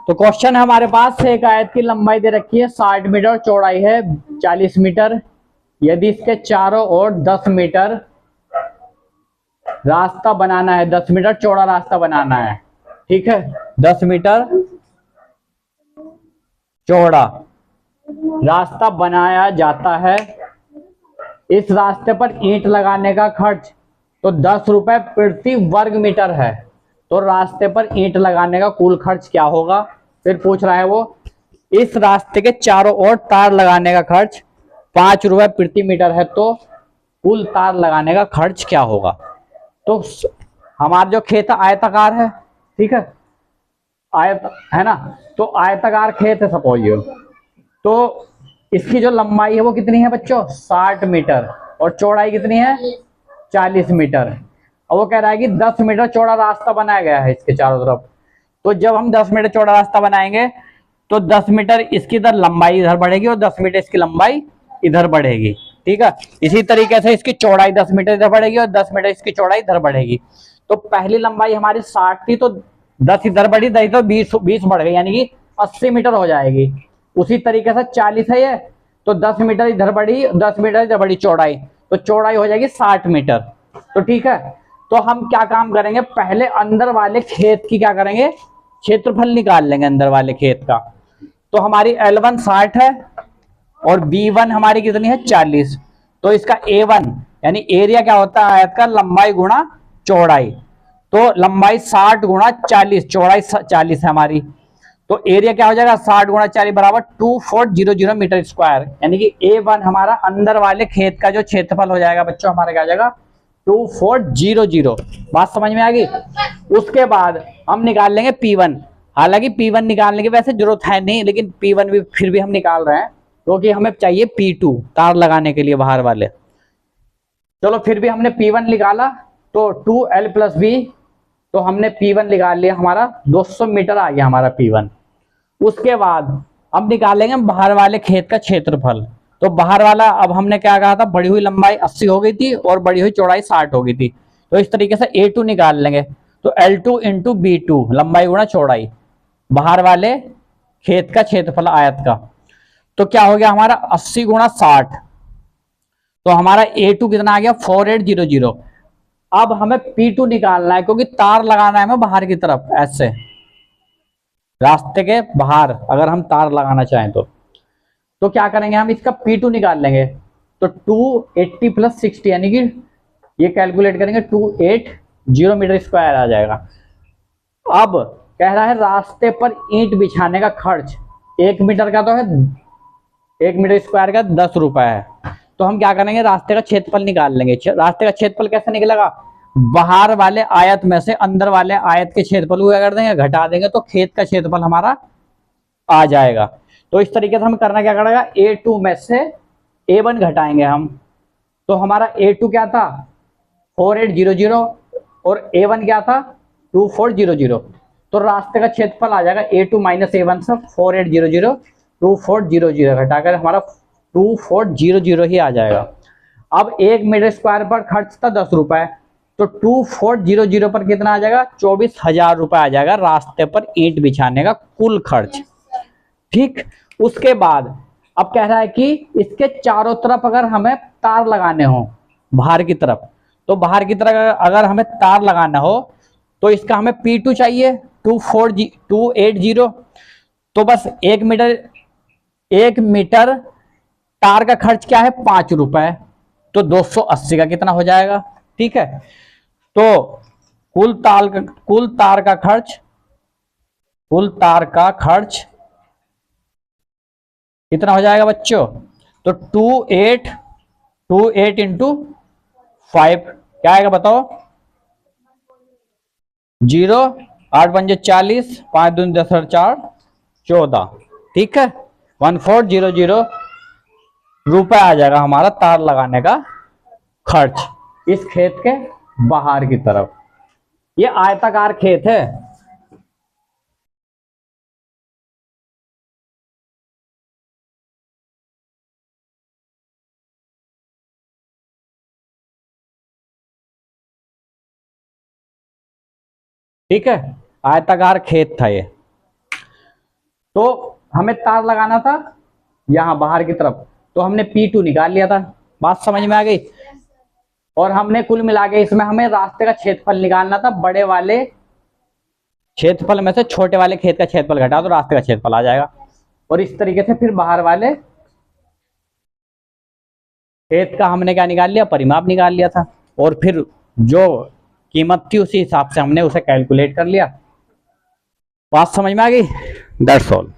तो क्वेश्चन है हमारे पास, एक आयत की लंबाई दे रखी है 60 मीटर, चौड़ाई है 40 मीटर। यदि इसके चारों ओर 10 मीटर रास्ता बनाना है, 10 मीटर चौड़ा रास्ता बनाना है, ठीक है, 10 मीटर चौड़ा रास्ता बनाया जाता है। इस रास्ते पर ईंट लगाने का खर्च तो 10 रुपए प्रति वर्ग मीटर है। तो रास्ते पर ईंट लगाने का कुल खर्च क्या होगा? फिर पूछ रहा है वो, इस रास्ते के चारों ओर तार लगाने का खर्च 5 रुपए प्रति मीटर है, तो कुल तार लगाने का खर्च क्या होगा? तो हमारा जो खेत आयताकार है, ठीक है, आयत है ना, तो आयताकार खेत है सपोज ये, तो इसकी जो लंबाई है वो कितनी है बच्चों? 60 मीटर, और चौड़ाई कितनी है? 40 मीटर। और वो कह रहा है कि 10 मीटर चौड़ा रास्ता बनाया गया है इसके चारों तरफ। तो जब हम 10 मीटर चौड़ा रास्ता बनाएंगे तो 10 मीटर इसकी इधर लंबाई इधर बढ़ेगी और 10 मीटर इसकी लंबाई इधर बढ़ेगी, ठीक है। इसी तरीके से इसकी चौड़ाई 10 मीटर इधर बढ़ेगी और 10 मीटर इसकी चौड़ाई इधर बढ़ेगी। तो पहली लंबाई हमारी 60 थी, तो 10 इधर बढ़ी, 10 तो 20 बढ़ गई, यानी कि 80 मीटर हो जाएगी। उसी तरीके से 40 है ये, तो 10 मीटर इधर बढ़ी, 10 मीटर इधर बढ़ी चौड़ाई, तो चौड़ाई हो जाएगी 60 मीटर। तो ठीक है, तो हम क्या काम करेंगे, पहले अंदर वाले खेत की क्या करेंगे, क्षेत्रफल निकाल लेंगे अंदर वाले खेत का। तो हमारी L1 60 है और B1 हमारी कितनी है? 40। तो इसका A1 यानी एरिया क्या होता है आयत का? लंबाई गुणा चौड़ाई। तो लंबाई 60 गुणा 40, चौड़ाई 40 है हमारी, तो एरिया क्या हो जाएगा? 60 गुणा 40 बराबर 2400 मीटर स्क्वायर, यानी कि A1 हमारा अंदर वाले खेत का जो क्षेत्रफल हो जाएगा बच्चों, हमारा क्या हो जाएगा? 2400। बात समझ में आ गई? उसके बाद हम निकाल लेंगे P1। हालांकि P1 निकालने की वैसे जरूरत है नहीं, लेकिन P1 भी फिर भी हम निकाल रहे हैं क्योंकि हमें चाहिए P2 तार लगाने के लिए बाहर वाले। चलो फिर भी हमने P1 निकाला, तो 2L प्लस बी, तो हमने P1 निकाल लिया, हमारा 200 मीटर आ गया हमारा P1। उसके बाद अब निकालेंगे बाहर वाले खेत का क्षेत्रफल। तो बाहर वाला, अब हमने क्या कहा था, बढ़ी हुई लंबाई 80 हो गई थी और बढ़ी हुई चौड़ाई 60 हो गई थी, तो इस तरीके से A2 निकाल लेंगे। तो L2 इंटू B2, लंबाई गुणा चौड़ाई, बाहर वाले खेत का क्षेत्रफल आयत का। तो क्या हो गया हमारा? 80 गुणा 60, तो हमारा A2 कितना आ गया? 4800। अब हमें P2 निकालना है, क्योंकि तार लगाना है हमें बाहर की तरफ, ऐसे रास्ते के बाहर अगर हम तार लगाना चाहें तो क्या करेंगे, हम इसका P2 निकाल लेंगे। तो 280 प्लस 60, यानी कि ये कैलकुलेट करेंगे 280 मीटर स्क्वायर आ जाएगा। अब कह रहा है रास्ते पर ईंट बिछाने का खर्च 1 मीटर का तो है, 1 मीटर स्क्वायर का 10 रुपए है। तो हम क्या करेंगे, रास्ते का क्षेत्रफल निकाल लेंगे। रास्ते का क्षेत्रफल कैसे निकलेगा? बाहर वाले आयत में से अंदर वाले आयत के क्षेत्रफल को क्या कर देंगे? घटा देंगे, तो खेत का क्षेत्रफल हमारा आ जाएगा। तो इस तरीके से हम करना क्या करेगा, A2 में से A1 घटाएंगे हम। तो हमारा A2 क्या था? 4800 और A1 क्या था? 2400। तो रास्ते का क्षेत्रफल आ जाएगा A2 माइनस A1 से 4800, 2400 घटाकर हमारा 2400 ही आ जाएगा। अब 1 मीटर स्क्वायर पर खर्च था 10 रुपए, तो 2400 पर कितना आ जाएगा? 24,000 रुपए आ जाएगा रास्ते पर ईंट बिछाने का कुल खर्च। ठीक, उसके बाद अब कह रहा है कि इसके चारों तरफ अगर हमें तार लगाने हो बाहर की तरफ, तो बाहर की तरफ अगर हमें तार लगाना हो तो इसका हमें P2 चाहिए 280। तो बस 1 मीटर तार का खर्च क्या है? 5 रुपए, तो 280 का कितना हो जाएगा? ठीक है, तो कुल तार का खर्च कितना हो जाएगा बच्चों? तो 28 इंटू 5 क्या आएगा बताओ? 0, 8 पंजे 40, 5 दूनी 10 और 4 14, ठीक है, 1400 रुपए आ जाएगा हमारा तार लगाने का खर्च इस खेत के बाहर की तरफ। ये आयताकार खेत है। ठीक है, आयताकार खेत था ये। तो हमें तार लगाना था यहाँ बाहर की तरफ, तो हमने P2 निकाल लिया था। बात समझ में आ गई। और हमने कुल मिला के इसमें हमें रास्ते का क्षेत्रफल निकालना था, बड़े वाले क्षेत्रफल में से छोटे वाले खेत का क्षेत्रफल घटा तो रास्ते का क्षेत्रफल आ जाएगा। और इस तरीके से फिर बाहर वाले खेत का हमने क्या निकाल लिया, परिमाप निकाल लिया था। और फिर जो कीमत थी उसी हिसाब से हमने उसे कैलकुलेट कर लिया। बात समझ में आ गई। That's all.